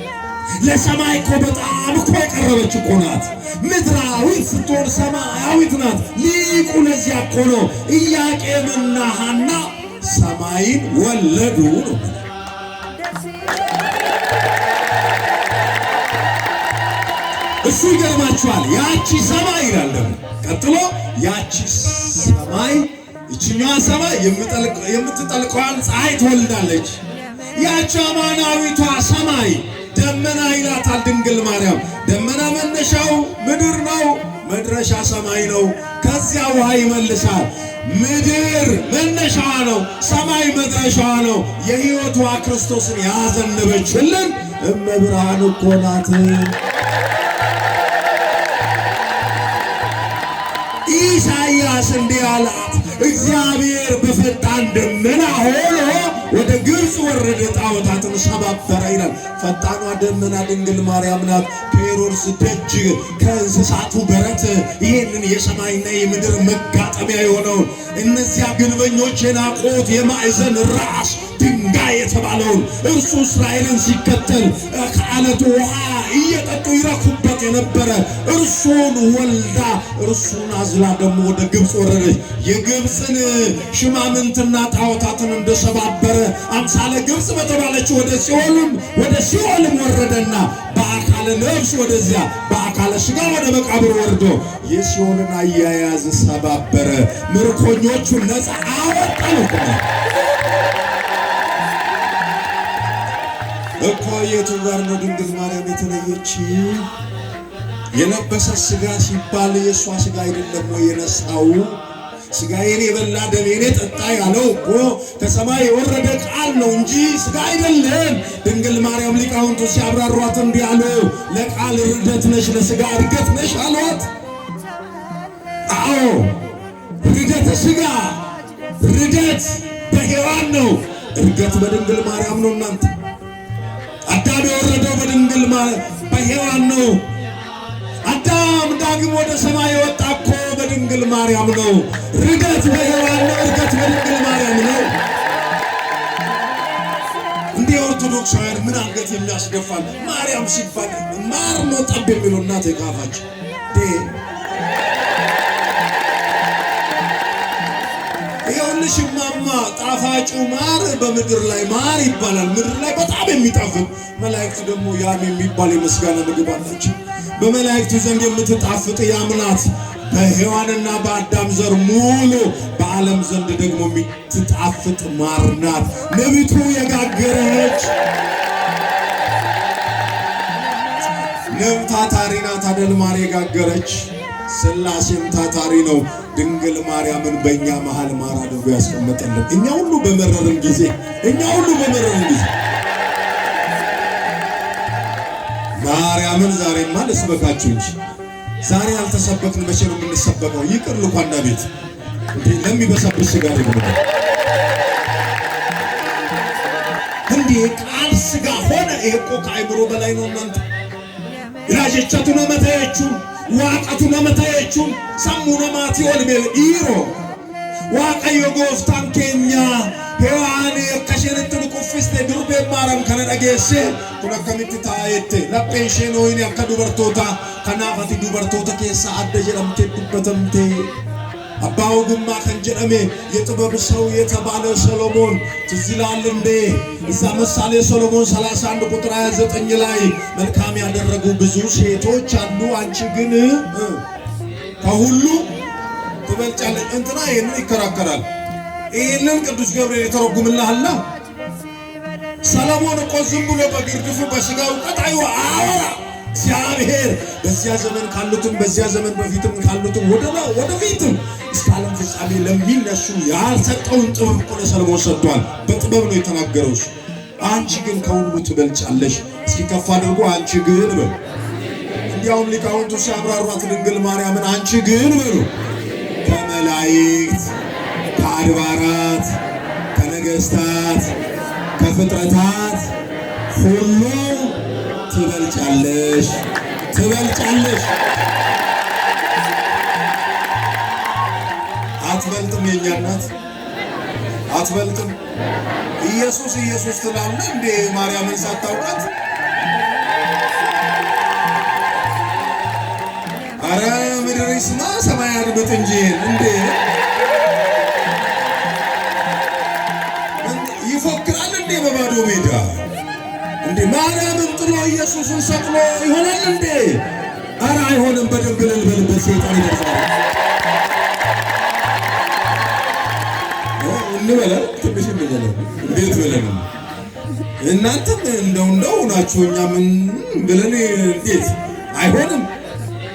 Speaker 1: ለሰማይ እኮ በጣም እኮ የቀረበች እኮ ናት። ምድራዊት ስትሆን ሰማያዊት ናት። ሊቁ ለዚያ እኮ ነው ኢያቄምና ሐና ሰማይን ወለዱ ነው። እሱ ይገርማችኋል። ያቺ ሰማይ ይላል ደግሞ ቀጥሎ ያቺ ሰማይ እችኛዋ ሰማይ የምትጠልቀዋን ፀሐይ ትወልዳለች። ያቺ አማናዊቷ ሰማይ ደመና ይላታል ድንግል ማርያም። ደመና መነሻው ምድር ነው፣ መድረሻ ሰማይ ነው። ከዚያ ውሃ ይመልሳል። ምድር መነሻዋ ነው፣ ሰማይ መድረሻዋ ነው። የሕይወቷ ክርስቶስን ያዘነበችልን እመብርሃን እኮ ናት። ኢሳይያስ እንዲህ አላት፣ እግዚአብሔር በፈጣን ደመና ሆኖ ወደ ግብፅ ወረደ፣ ጣዖታትን ሰባበረ ይላል። ፈጣኗ ደመና ድንግል ማርያም ናት። ከሄሮድስ ደጅ ከእንስሳቱ በረት ይህንን የሰማይና የምድር መጋጠሚያ የሆነውን እነዚያ ግንበኞች የናቁት የማዕዘን ራስ ድንጋይ የተባለውን እርሱ እስራኤልን ሲከተል ከዓለቱ ውሃ እየጠጡ ይረኩበት የነበረ እርሱን ወልዳ እርሱን አዝላ ደግሞ ወደ ግብፅ ወረደች። የግብፅን ሽማምንትና ጣዖታትን እንደሰባበረ አምሳለ ግብፅ በተባለች ወደ ሲኦልም ወረደና በአካለ ነፍስ ወደዚያ በአካለ ሥጋ ወደ መቃብር ወርዶ የሲኦልን አያያዝ ሰባበረ። ምርኮኞቹን ነፃ አወጣ። እኮ የቱ ጋር ነው ድንግል ማርያም የተለየች? የለበሰ ሥጋ ሲባል የእሷ ሥጋ አይደለም ወይ የነሳው? ሥጋዬን የበላ ደሜን የጠጣ ያለው እኮ ከሰማይ የወረደ ቃል ነው እንጂ ሥጋ አይደለም። ድንግል ማርያም ሊቃውንቱ ሲያብራሯት እንዲህ አሉ፣ ለቃል ርደት ነሽ፣ ለሥጋ እርገት ነሽ አሏት። አዎ ርደት ሥጋ ርደት በሔዋን ነው፣ እርገት በድንግል ማርያም ነው። እናንተ አዳም የወረደው በድንግል በሔዋን ነው። አዳም ዳግም ወደ ሰማይ የወጣ እኮ በድንግል ማርያም ነው። ርደት በሔዋን ነው፣ እርገት በድንግል ማርያም ነው። እንደ ኦርቶዶክሳውያን ምን አንገት የሚያስደፋል? ማርያም ሲባል ማር ነው ጠብ የሚለው እናቴ ካፋች ይኸውልሽ ማማ ጣፋጩ ማር በምድር ላይ ማር ይባላል። ምድር ላይ በጣም የሚጣፍጥ መላእክት ደግሞ ያም የሚባል የምስጋና ምግብ አላቸው። በመላእክቱ ዘንድ የምትጣፍጥ ያም ናት። በሔዋንና በአዳም ዘር ሙሉ በዓለም ዘንድ ደግሞ የምትጣፍጥ ማር ናት። ነቢቱ የጋገረች ንብ ታታሪ ናት አይደል? ማር የጋገረች ሥላሴም ታታሪ ነው። ድንግል ማርያምን በእኛ መሃል ማር አድርጎ ያስቀመጠልን እኛ ሁሉ በመረርን ጊዜ ማርያምን ዛሬማ ልስበካችሁ እንጂ ዛሬ ያልተሰበክን መቼ ነው የምንሰበከው? ይቅር ልኳንዳ ቤት እንዴ ለሚበሰብስ ጋር ይሆናል። እንዴ ቃል ሥጋ ሆነ። ይሄ እኮ ከአይምሮ በላይ ነው እናንተ። ራጀቻቱ ነመታየቹ ዋቀቱ ነመታየቹ ሰሙ ነማቲ ወልቤ ኢሮ ዋቀዮ ጎፍታን ኬኛ ሄዋን የከሸንትን ቁፍስቴ ዱርቤ ማራም ከነ ዳጌሴ ኩነከሚት ታየቴ ለጴንሽን ወይን ያከ ዱበርቶታ ከናፈቲ ዱበርቶታ ኬሳ አደ ጀለምቴ ዱበተምቴ አባው ጉማ ከንጀረሜ የጥበብ ሰው የተባለ ሰሎሞን ትዝ ይላል እንዴ? እዛ ምሳሌ ሰሎሞን 31 ቁጥር 29 ላይ መልካም ያደረጉ ብዙ ሴቶች አሉ፣ አንቺ ግን ከሁሉ ትበልጫለሽ። እንትና ይሄንን ይከራከራል። ይሄንን ቅዱስ ገብርኤል የተረጉምልሃል። ሰሎሞን እኮ ዝም ብሎ በግርድፉ በሥጋው ቀጣዩ አወራ። እግዚአብሔር በዚያ ዘመን ካሉትም በዚያ ዘመን በፊትም ካሉትም ወደፊትም እስከ ዓለም ፍጻሜ ለሚነሱ ያልሰጠውን ጥበብ እኮ ለሰሎሞን ሰጥቷል። በጥበብ ነው የተናገረው። አንቺ ግን ከሁሉ ትበልጫለሽ። እስኪ ከፍ አድርጎ አንቺ ግን በሉ። እንዲያውም ሊቃውንቱ ሲያብራሯት ድንግል ማርያምን አንቺ ግን በሉ ከመላእክት ከአድባራት ከነገሥታት ከፍጥረታት ሁሉ ትበልጫለሽ ትበልጫለሽ። አትበልጥም። የኛ እናት አትበልጥም። ኢየሱስ ኢየሱስ ትላለህ እንዴ ማርያምን ሳታውቃት? አረ ምድር ይስማ ሰማይ አድምጥ እንጂ እንዴ ይፎክራል እንዴ በባዶ ሜዳ እንዴ? ማርያምን ጥሎ ኢየሱስን ሰቅሎ ይሆናል እንዴ? አረ አይሆንም። በደንብ ልልበልበት ሰይጣን ይደርሳል። እንበለው ትንሽ እንበለው። እንዴት ብለን እናንተም እንደው ናችሁ፣ እኛ ምን ብለን እንዴት አይሆንም?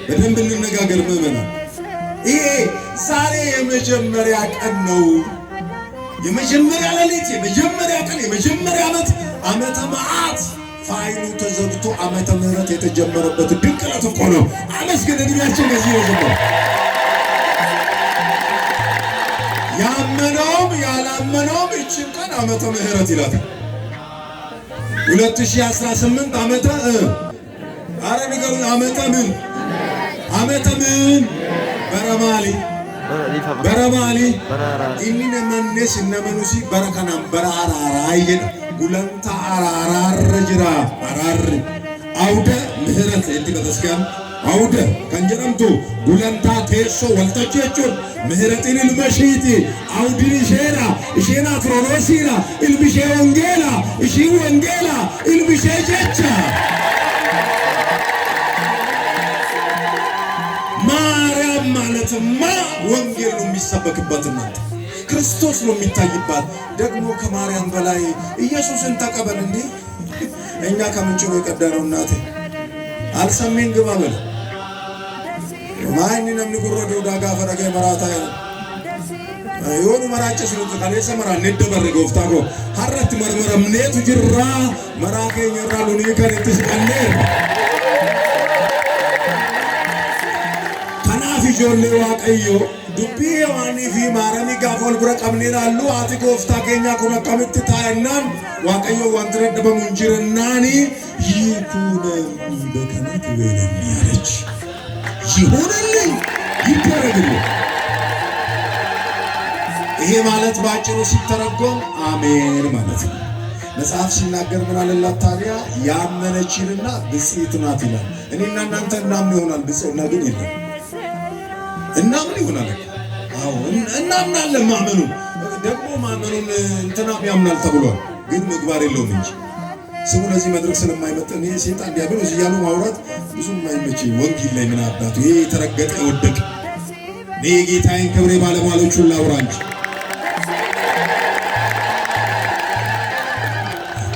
Speaker 1: በደንብ እንነጋገር ምዕመናን። ይሄ ዛሬ የመጀመሪያ ቀን ነው። የመጀመሪያ ሌሊት፣ የመጀመሪያ ቀን፣ የመጀመሪያ ዓመተ መዓት ፋይሉ ተዘግቶ ዓመተ ምሕረት የተጀመረበት ድንቅ ዕለት እኮ ነው። አመስግን። እድሜያችን በዚህ ነው ጀመረ። ያመነውም ያላመነውም ይህችን ቀን ዓመተ ምሕረት ይላታል። 2018 ዓመተ አረ ንገሩኝ፣ ዓመተ ምን በረማሊ ኢኒነ መነስ ነመኑሲ በረከናም በራራራይን ጉለንታ አራራር ጅራ አራር አውደ ምሕረት እንቲ በተስካም አውደ ከንጀረምቱ ጉለንታ ቴሶ ወልተቸቹን ምሕረትን ልመሺቲ አውድን ኢሼና ክሮኖሲራ ኢልብሼ ወንጌላ ኢሺ ወንጌላ ኢልብሼ ጀቻ ማርያም ማለትማ ወንጌል ነው የሚሰበክበት። እናንተ ክርስቶስ ነው የሚታይባት። ደግሞ ከማርያም በላይ ኢየሱስን ተቀበል እንዴ! እኛ ከምንጭ ነው የቀዳነው። እናቴ አልሰሜን ግባ በል ማይኒ ነምኒ ጉረዶ ዳጋ ፈረገ መራታ የሆኑ መራጨ ስሉት ከሌሰ መራ ነደበረ ጎፍታጎ ሐረት መርመረ ምኔቱ ጅራ መራከ ይራሉኒ ከነትስ ቀነ ጆሌ ዋቀዮ ዱቢ ዋኒ ፊ ማረሚ ጋፎል ብረ ቀምኔናሉ አቲ ጎፍታ ኬኛ ኩነ ከመት ታየናን ዋቀዮ ዋንትረ ደበሙንጅርናኒ ይኩነ በከነት ወይነን ያለች ይሁንልኝ ይደረግልኝ። ይሄ ማለት ባጭሩ ሲተረጎም አሜን ማለት ነው። መጽሐፍ ሲናገር ምን አለላት ታዲያ? ያመነችንና ብፅዕት ናት ይላል። እኔና እናንተ እናምን ይሆናል፣ ብፅዕና ግን የለም። እናምን ይሆናል። አዎ እናምናለን። ማመኑ ደግሞ ማመኑን እንትናም ያምናል ተብሏል፣ ግን ምግባር የለውም እንጂ ስሙ ለዚህ መድረክ ስለማይመጥን ይሄ ሴጣን ዲያብሎስ እያሉ ማውራት ብዙም የማይመቸኝ ወንጌል ላይ ምን አባቱ ይሄ የተረገጠ የወደቀ እኔ ጌታዬን ክብሬ ባለሟሎቹን ላውራ እንጂ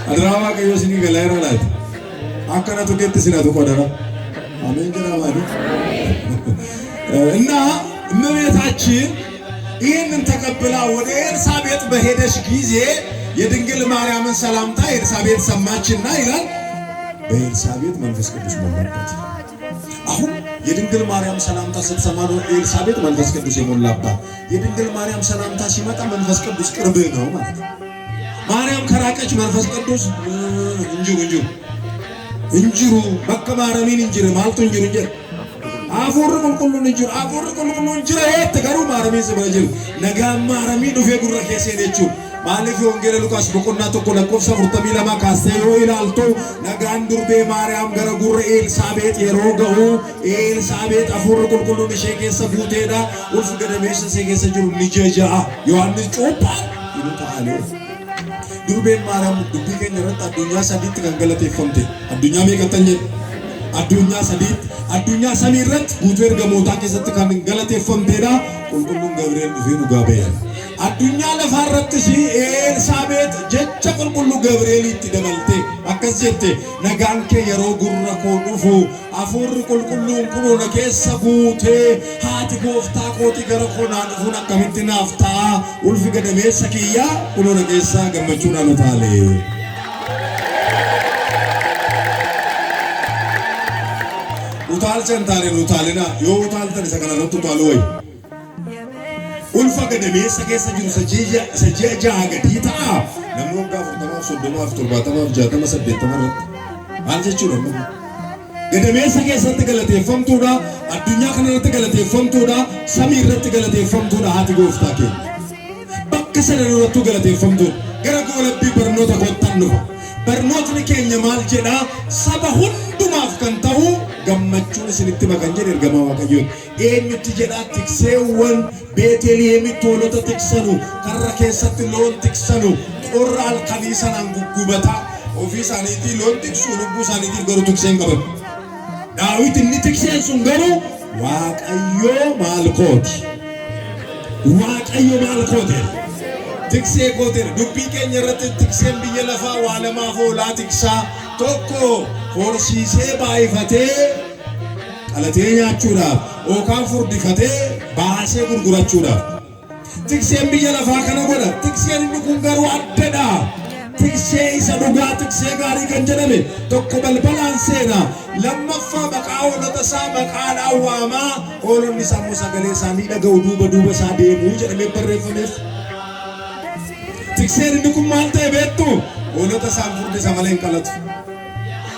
Speaker 1: አድራዋ ቀዮስኒ ገላይራላት አከናቱ ከት ሲላቱ ቆደራ አሜን ጀራ ማለት እና እመቤታችን ይህንን ተቀብላ ወደ ኤልሳቤጥ በሄደች ጊዜ የድንግል ማርያምን ሰላምታ ኤልሳቤጥ ሰማችና ይላል በኤልሳቤጥ መንፈስ ቅዱስ ሞላባት። አሁን የድንግል ማርያም ሰላምታ ስትሰማ ነው ኤልሳቤጥ መንፈስ ቅዱስ የሞላባት። የድንግል ማርያም ሰላምታ ሲመጣ መንፈስ ቅዱስ ቅርብ ነው ማለት ነው። ማርያም ከራቀች መንፈስ ቅዱስ እንጅሩ በከ ማረሚን እንጅሩ ማልቱ እንጅሩ አፎር ቁልቁሉን እንጅሩ የት ገሩ ማረሚን ስብረጅሩ ነጋ ማረሚ ዱፌ ጉረ ኬሴኔቹ ማለፊ ወንጌል ሉቃስ በቆና ተቆ ለቆፍሰ ፍርተሚ ለማ ካስተዮ ይላልቶ ነጋን ዱርቤ ማርያም ገረ ጉረ ኤልሳቤጥ የሮገው ኤልሳቤጥ አፎር ቁልቁሉን ሸኬሰ ቡቴዳ ወልፍ ገደሜሽ ሰኬሰ ጅሩ ንጀጃ ዮሐንስ ጮፓ ይሉታለ ዱርቤ ማርያም ዱቢ ከኝ ረጣ አዱኛ ሰዲት ገንገለቴ ፈምቴ አዱኛ ሜቀተኝ አዱኛ ሰዲት አዱኛ ሰሚረት ቡቴር ገሞታ ከሰት ገንገለቴ ፈምቴዳ ቁልቁሉን ገብርኤል ዱፌኑ ጋበያ አዱኛ ለፋረትሲ ኤልሳቤጥ ጀቸ ቁልቁሉ ገብርኤል ይትደመልቴ አከሰቴ ነጋንከ የሮ ጉረ ኮዱፉ አፎር ቁልቁሉን ኩኖ ነከሰ ቡቴ ሃቲ ጎፍታ ቆቲ ገረ ኮናን ፉና ከሚትናፍታ ኡልፍ ገደሜ ሰኪያ ኩኖ ነከሰ ገመቹና ነታሌ ኡታል ቸንታሌ ኡታልና ዮ ኡታል ተን ሰከናረቱ ታሎ ወይ ulfa gadameessa keessa jiru sajjia jaha gadii ta'a namni waggaa 40 30 40 60 irratti maal jechuudha gadameessa keessatti galateeffamtuudha addunyaa kana irratti galateeffamtuudha samii irratti galateeffamtuudha haati gooftaa keenya bakka sana irratti galateeffamtuudha gara goolabbii barnoota kottan dhufa barnootni keenya maal jedha saba hundumaaf kan ta'u gammachuun isinitti makan jedhe ergamaa waaqayyoon eenyutti jedha tikseewwan beetelihemitti hoolota tiksanu karra keessatti loon tiksanu qorra halkanii sanaan guggubata ofii isaaniitii loon tiksuu lubbuu isaaniitiif garuu tikseen qaban daawit inni tikseen sun garuu waaqayyoo maalkooti tiksee goote dubbii keenya irratti tikseen biyya lafaa waa lamaaf oolaa tiksaa tokko horsiisee baay'ifatee qalatee nyaachuudhaaf yookaan furdifatee baasee gurgurachuudhaaf tikseen biyya lafaa kana godha tikseen inni kun garuu addadha tiksee isa dhugaa tiksee gaarii kan jedhame tokko balbalaan seenaa lammaffaa maqaa hoolota isaa maqaadhaan waamaa hoolonni sammuu sagalee isaanii dhaga'u duuba isaa deemuu jedhamee barreeffameef tikseen inni kun maal ta'e beektu hoolota isaan furdisa malee hin qalatu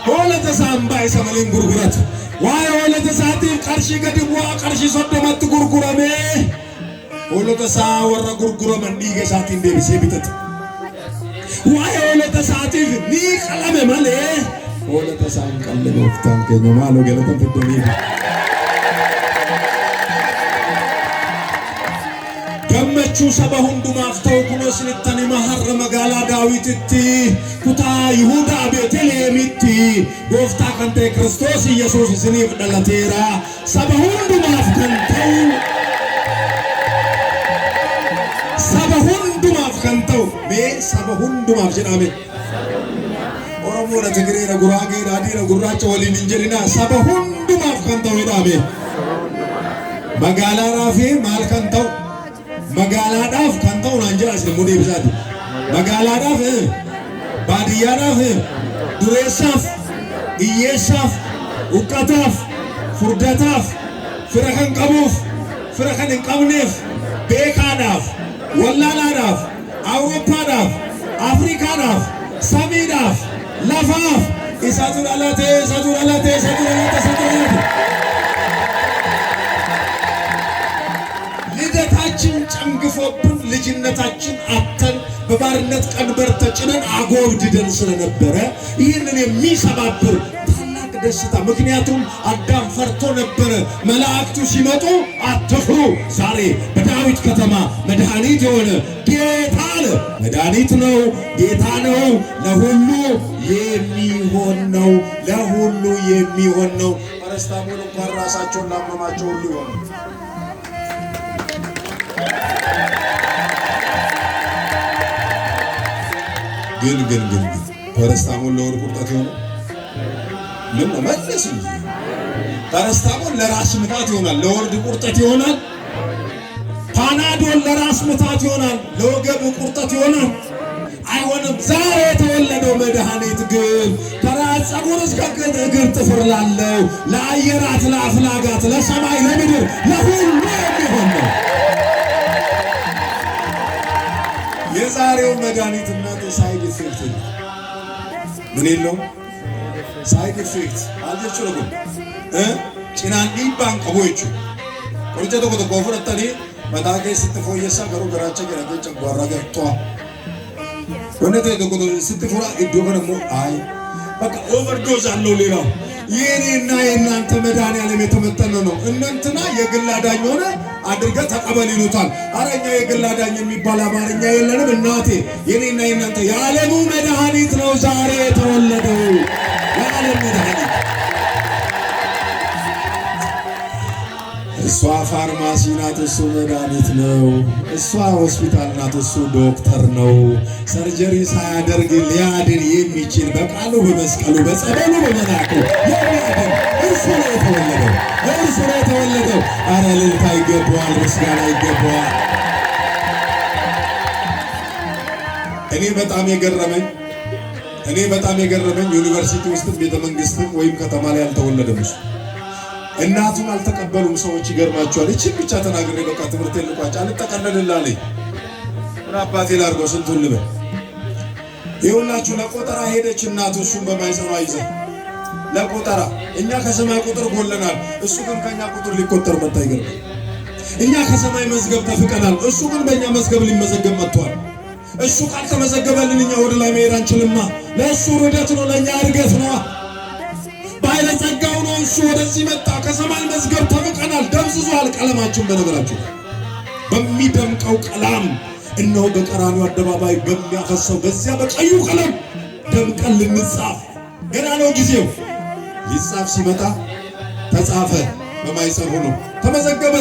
Speaker 1: hoolota isaan baay'isa malee hin gurguratu waa'ee hoolota isaatiif qarshii gadi bu'aa qarshii 30tti gurguramee hoolota isaa warra gurguraman dhiiga isaatiin deebisee bitata waa'ee hoolota isaatiif ni qalame malee hoolota isaa hin qalle gooftaan keenya maaloo galata fiddaniif gammachuu saba hundumaaf ta'u kunoo isinitti hima har'a magaalaa daawititti kutaa yihuudaa beetelihemitti gooftaa kan ta'e kiristoos yesuus isiniif dhalateera saba hundumaaf kan ta'u mee saba hundumaaf jedhame oromoodha tigreedha guraageedha adiidha gurraacha waliin hin jedhina saba hundumaaf kan ta'u jedhame magaalaadhaaf maal kan ta'u magaalaadhaaf kan ta'u naan jedha isin immoo deebisaati magaalaadhaaf baadiyyaadhaaf dureessaaf hiyyeessaaf uqqataaf furdataaf fira kan qabuuf fira kan hin qabneef beekaadhaaf wallaalaadhaaf awurooppaadhaaf afrikaadhaaf samiidhaaf lafaaf isatu dhalate ልደታችን ጨንግፎብን ልጅነታችን አተን በባርነት ቀንበር ተጭነን አጎብድደን ስለነበረ ይህንን የሚሰባብር ታላቅ ደስታ ምክንያቱም አዳም ፈርቶ ነበረ መላእክቱ ሲመጡ አትፍሩ ዛሬ በዳዊት ከተማ መድኃኒት የሆነ ጌታ አለ መድኃኒት ነው ጌታ ነው ለሁሉ የሚሆን ነው ፓራስታሞል እንኳን ራሳቸውን ላመማቸው ሁሉ ይሆናል ግን ፓራስታሞል ለወር ቁርጠት ይሆናል ምን መለስ እንጂ ፓራስታሞል ለራስ ምታት ይሆናል ለወርድ ቁርጠት ይሆናል ፓናዶል ለራስ ምታት ይሆናል ለወገብ ቁርጠት ይሆናል አይሆንም ዛሬ የተወለደው መድኃኒት ግን ከራስ ፀጉር እስከ እግር ጥፍር ላለው ለአየራት ለአፍላጋት ለሰማይ ለምድር ለሁሉ የሚሆን ነው የዛሬው መድኃኒትና
Speaker 2: ሳይድ ኢፌክት ምን የለውም። ሳይድ ኢፌክት አልጀቹ ነው ጭናን ዲባን ቀቦቹ ቆርጨ ተቆ ቆፍረተኒ መታከ ስትፎየሳ ገሩ ገራቸ ገረገ ጨጓራ ገርቷ ወነተ ተቆ ስትፎራ እዶገነሞ አይ በቃ ኦቨርዶዝ አለው ሌላው የኔና የናንተ መድኃኒዓለም የተመጠነ ነው። እናንተና የግል አዳኝ ሆነ አድርገ ተቀበል ይሉታል። አረኛ የግል አዳኝ የሚባል አማርኛ የለንም እናቴ። የኔና የናንተ የዓለሙ መድኃኒት ነው ዛሬ የተወለደው የዓለም መድኃኒት። እሷ ፋርማሲ ናት፣ እሱ መድኃኒት ነው። እሷ ሆስፒታል ናት፣ እሱ ዶክተር ነው። ሰርጀሪ ሳያደርግ ሊያድን የሚችል በቃሉ በመስቀሉ በጸበሉ በመላኩ የሚያድን እርሱ ነው የተወለደው፣ እርሱ ነው የተወለደው። አረ እልልታ ይገባዋል፣ ምስጋና ይገባዋል። እኔ በጣም የገረመኝ ዩኒቨርሲቲ ውስጥ ቤተ መንግስትም ወይም ከተማ ላይ አልተወለደም እሱ። እናቱን አልተቀበሉም ሰዎች። ይገርማቸዋል። እቺ ብቻ ተናግሬ በቃ ትምህርት ልቋጭ አልተቀበልላለኝ ምን አባቴ ላርገው ስንቱን ልበል። ይኸውላችሁ ለቆጠራ ሄደች እናቱ እሱን በማይጸኗ ይዘ ለቆጠራ እኛ ከሰማይ ቁጥር ጎለናል፣ እሱ ግን ከኛ ቁጥር ሊቆጠር መጣ። ይገርማል። እኛ ከሰማይ መዝገብ ተፍቀናል፣ እሱ ግን በእኛ መዝገብ ሊመዘገብ መጥቷል። እሱ ካልተመዘገበልን እኛ ወደ ላይ መሄድ አንችልማ። ለእሱ ርደት ነው፣ ለእኛ እድገት ነው። ባለጸጋው ነው እሱ ወደዚህ መጣ። ከሰማይ መዝገብ ተፍቀናል። ደምስሷል ቀለማችን። በነገራችሁ በሚደምቀው ቀለም እነሆ በቀራንዮ አደባባይ በሚያፈሰው በዚያ በቀዩ ቀለም ደምቀን ልንጻፍ ገና ነው ጊዜው። ሊጻፍ ሲመጣ ተጻፈ፣ በማይጸን ሆኖ ተመዘገበ።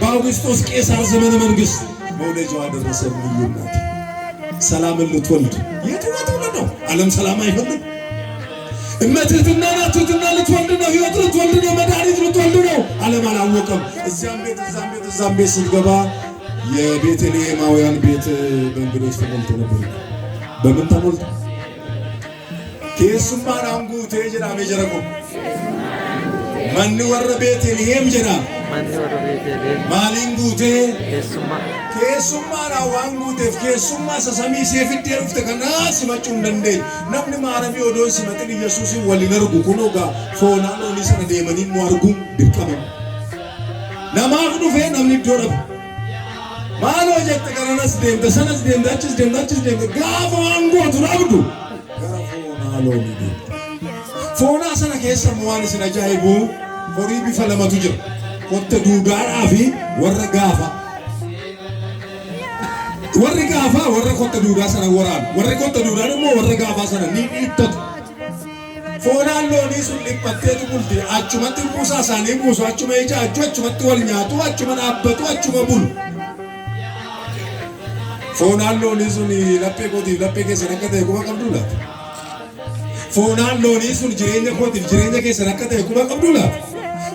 Speaker 2: በአውግስጦስ ቄሳር ዘመነ መንግስት መውለጃዋ ደረሰ። ልዩናት ሰላምን ልትወልድ የትወልድ ነው። ዓለም ሰላም አይፈልግም። እመትህትና ናትህትና ልትወልድ ነው። ሕይወት ልትወልድ ነው። መድኃኒት ልትወልድ ነው። ዓለም አላወቀም። እዚያም ቤት እዛም ቤት ስትገባ የቤተልሔማውያን ቤት በእንግዶች ተሞልቶ ነበር። በምን ተሞልቶ? ኬሱማን አንጉ ቴጀራ ሜጀረቆ ማን ወረ ቤተልሔም ጀራ ማሊንጉቴ ኬሱማን አዋንጉቴፍ ኬሱማ ሰሰሚ ሴፍዴ ሩፍተ ከና ሲመጩ እንደንዴ ነምኒ ማረሚ ኦዶን ሲመጥን ኢየሱስ ወሊነርጉ ኩኖጋ ፎናሎኒ ሰነ ደመኒ ሟርጉ ድቀመ ነማፍ ዱፌ ነምኒ ዶረብ ማሎ ጀት ቀረነስ ደምተ ሰነስ ደምዳችስ ጋፎ አንጎቱ ረብዱ ፎናሎኒ ፎና ሰነ ኬሰ መዋን ስነ ጃይቡ ሆሪ ቢፈለመቱ ጅር ኮተ ዱዳራፊ ወረጋፋ ወረ ኮተ ዱዳ ሰነ ወራን ወረ ኮተ ዱዳ ደሞ ወረጋፋ ሰነ ኒኢተት ፎናሎኒ ሱን ሊපቴቱ ቡልቲ አቹመት ሙሳ ሳኒ ሙሳ አቹመ ይጃ አቹመት ወልኛቱ አቹመ አበቱ አቹመ ቡል ፎናሎኒ ሱን ለፔ ኮቲ ለፔ ከሰነ ከተ ኩባ ቀብዱላ ፎናሎኒ ሱን ጅሬኛ ኮቲ ጅሬኛ ከሰነ ከተ ኩባ ቀብዱላ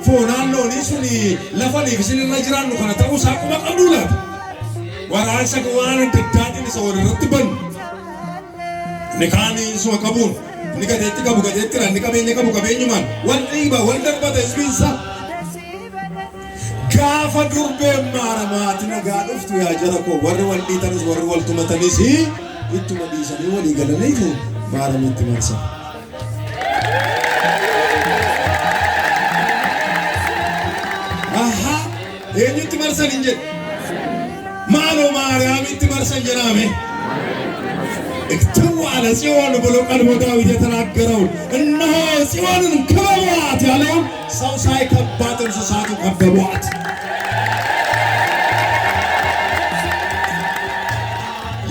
Speaker 2: ፎናሎኒ ሱን ለፈሊ ቢስል ለጅራኑ ከነ ተውሳ ኩባ ቀብዱላ ወራሰ ከዋን ተዳዲን ሰው ረትበን ንካኒ ሱ ቀቡን ንከቴት ቀቡ ከቴት ራ ንከበኝ ቀቡ ከበኝማን ወልይባ ወልደርበተ እስቢንሳ ጋፈ ዱርቤ ማራማት ነጋዱፍቱ ያጀረኮ ወር ወልዲተንስ ወር ወልቱመተኒሲ ኢቱመ ዲሰኒ ወሊ ገለለይቱ ማራምት መንሳ አሃ የኝት መርሰን እንጂ ማሎ ማርያም ኢትመርሰን ጀናሜ እክትዋ ለጽዮን ብሎ ቀድሞ ዳዊት የተናገረው እነሆ ጽዮንን ከበቧት ያለው ሰው ሳይከባት እንስሳቱ ከበቧት።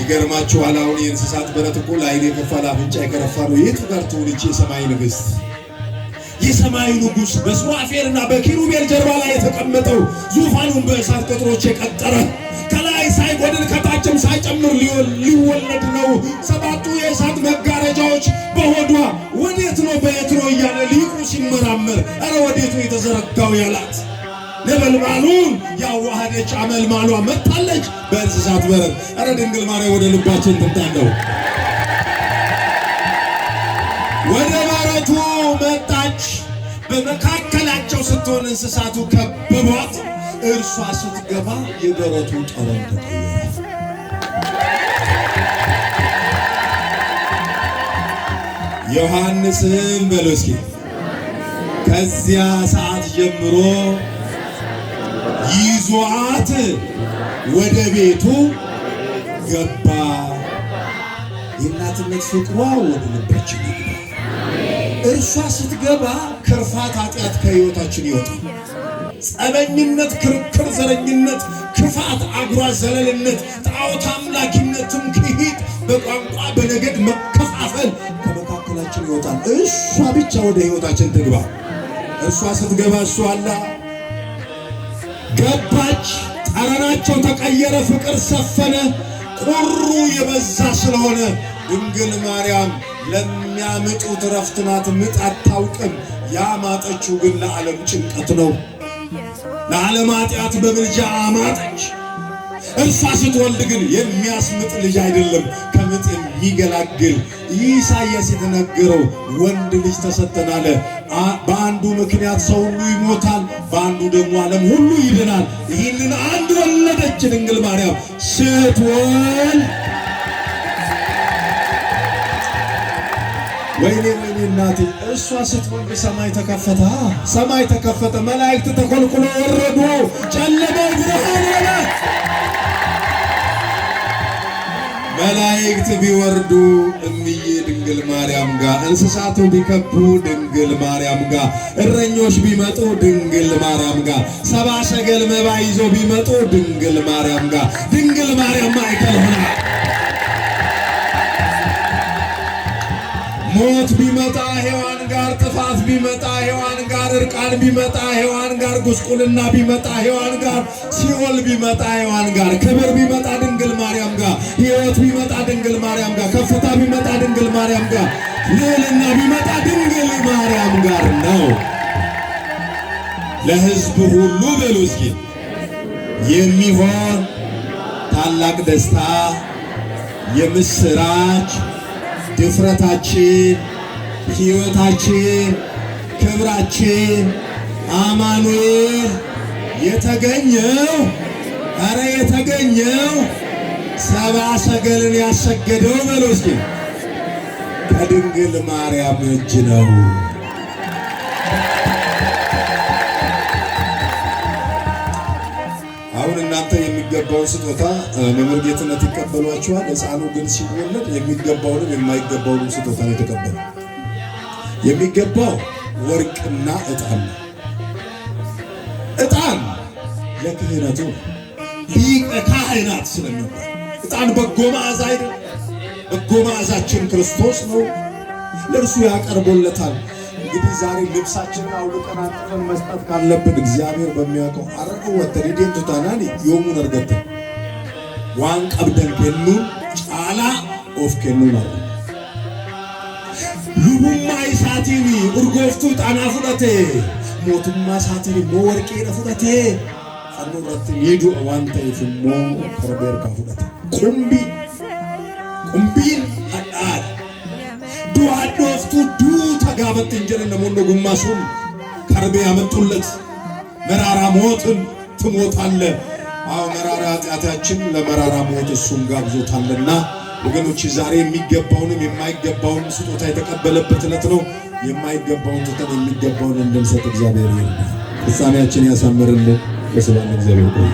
Speaker 2: ይገርማችኋል። አሁን የእንስሳት በረት እኮ ለዓይን የከፋ ለአፍንጫ የከረፋ ነው። የቱ ጋር ትውልች የሰማይ ንግሥት የሰማይ ንጉሥ በሱራፌልና በኪሩቤል ጀርባ ላይ የተቀመጠው ዙፋኑን በእሳት ቅጥሮች የቀጠረ ከላይ ሳይጎድል ከታችም ሳይጨምር ሊወለድ ነው። ሰባቱ የእሳት መጋረጃዎች በሆዷ ወዴት ነው በየት ነው እያለ ሊቁ ሲመራመር ኧረ ወዴት ነው የተዘረጋው ያላት ነበልባሉን ያዋሃደች አመልማሏ መጣለች በእንስሳት በረት። ኧረ ድንግል ማርያም ወደ ልባችን ትምጣለው። ወደ በረቱ መጣች። በመካከላቸው ስትሆን እንስሳቱ ከበቧት። እርሷ ስትገባ የበረቱ ጠረን ተቀየረ። ዮሐንስም በሉ እስኪ ከዚያ ሰዓት ጀምሮ ይዟት ወደ ቤቱ ገባ። የእናትነት ፍቅሯ ወደ ልባችን ይግባ። እርሷ ስትገባ ክርፋት ኃጢአት ከሕይወታችን ይወጣል። ጸበኝነት፣ ክርክር፣ ዘረኝነት፣ ክፋት፣ አጉራ ዘለልነት፣ ጣዖት አምላኪነት፣ ትምክህት፣ በቋንቋ በነገድ መከፋፈል ከመካከላችን ይወጣል። እሷ ብቻ ወደ ሕይወታችን ትግባ። እርሷ ስትገባ እሷ አላ ገባች። ጠረናቸው ተቀየረ፣ ፍቅር ሰፈነ። ቁሩ የበዛ ስለሆነ ድንግል ማርያም ለሚያምጡት ረፍት ናት። ምጥ አታውቅም። ያማጠችው ግን ለዓለም ጭንቀት ነው። ለዓለም ኃጢአት በምልጃ አማጠች። እርሷ ስትወልድ ግን የሚያስምጥ ልጅ አይደለም፣ ከምጥ የሚገላግል ኢሳይያስ የተናገረው ወንድ ልጅ ተሰጠን አለ። በአንዱ ምክንያት ሰው ሁሉ ይሞታል፣ በአንዱ ደግሞ ዓለም ሁሉ ይድናል። ይህንን አንድ ወለደች ድንግል ማርያም። ስትወልድ ወይኔ ወይኔ እናቴ፣ እሷ ስትወልድ ሰማይ ተከፈተ። ሰማይ ተከፈተ፣ መላእክት ተኮልኩሎ ወረዱ፣ ጨለማው ብርሃን ሆነ። መላእክት ቢወርዱ እምዬ ድንግል ማርያም ጋር፣ እንስሳቱ ቢከቡ ድንግል ማርያም ጋር፣ እረኞች ቢመጡ ድንግል ማርያም ጋር፣ ሰባ ሰገል መባ ይዞ ቢመጡ ድንግል ማርያም ጋር፣ ድንግል ማርያም ማዕከል ሆና ሞት ቢመጣ ሔዋን ጋር፣ ጥፋት ቢመጣ ሔዋን ጋር፣ እርቃን ቢመጣ ሔዋን ጋር፣ ጉስቁልና ቢመጣ ሔዋን ጋር፣ ሲኦል ቢመጣ ሔዋን ጋር፣ ክብር ቢመጣ ድንግል ማርያም ጋር፣ ሕይወት ቢመጣ ድንግል ማርያም ጋር፣ ከፍታ ቢመጣ ድንግል ማርያም ጋር፣ ልዕልና ቢመጣ ድንግል ማርያም ጋር ነው። ለሕዝብ ሁሉ በሉ እስኪ የሚሆን ታላቅ ደስታ የምስራች ድፍረታችን፣ ሕይወታችን፣ ክብራችን አማኑኤል የተገኘው የተገኘው ሰባ ሰገልን ያሰገደው በሉ እስኪ ከድንግል ማርያም እጅ ነው። አሁን እናንተ የሚገባውን ስጦታ መምህር ጌትነት ይቀበሏቸዋል። ሕፃኑ ግን ሲወለድ የሚገባውንም የማይገባውንም ስጦታ ነው የተቀበለው። የሚገባው ወርቅና ዕጣን ነው። ዕጣን ለክህነቱ ሊቀ ካህናት ስለሚባል ዕጣን በጎ መዓዛ አይደል? በጎ መዓዛችን ክርስቶስ ነው። ለእርሱ ያቀርቦለታል። እንግዲህ ዛሬ ልብሳችንን አውልቀን አንጥፈን መስጠት ካለብን እግዚአብሔር በሚያውቀው አረቀው ወተን ዴንቱ ታናኒ ዮሙን አርገተ ዋን ቀብደን ከኑን ጫላ ኦፍ ከኑን አረ ሉቡማ ኢሳቲኒ ኡርጎፍቱ ጣና ፍለቴ ሞቱማ ሳቲኒ ሞወርቄ ፍለቴ ፈኖረት ኒዱ ዋንተ ይፍሞ ከረቤር ካፍለቴ ቁምቢን አዳር ዱአዶፍቱ ተጋበት እንጀራ ነሞኖ ጉማሱን ከርቤ ያመጡለት መራራ ሞትን ትሞታለ። አዎ መራራ ኃጢአታችን ለመራራ ሞት እሱም ጋብዞታልና ወገኖች ዛሬ የሚገባውንም የማይገባውን ስጦታ የተቀበለበት ዕለት ነው። የማይገባውን ትተን የሚገባውን እንድንሰጥ እግዚአብሔር ይርዳን። ፍጻሜያችን ያሳምርልን። በሰላም እግዚአብሔር ቆይ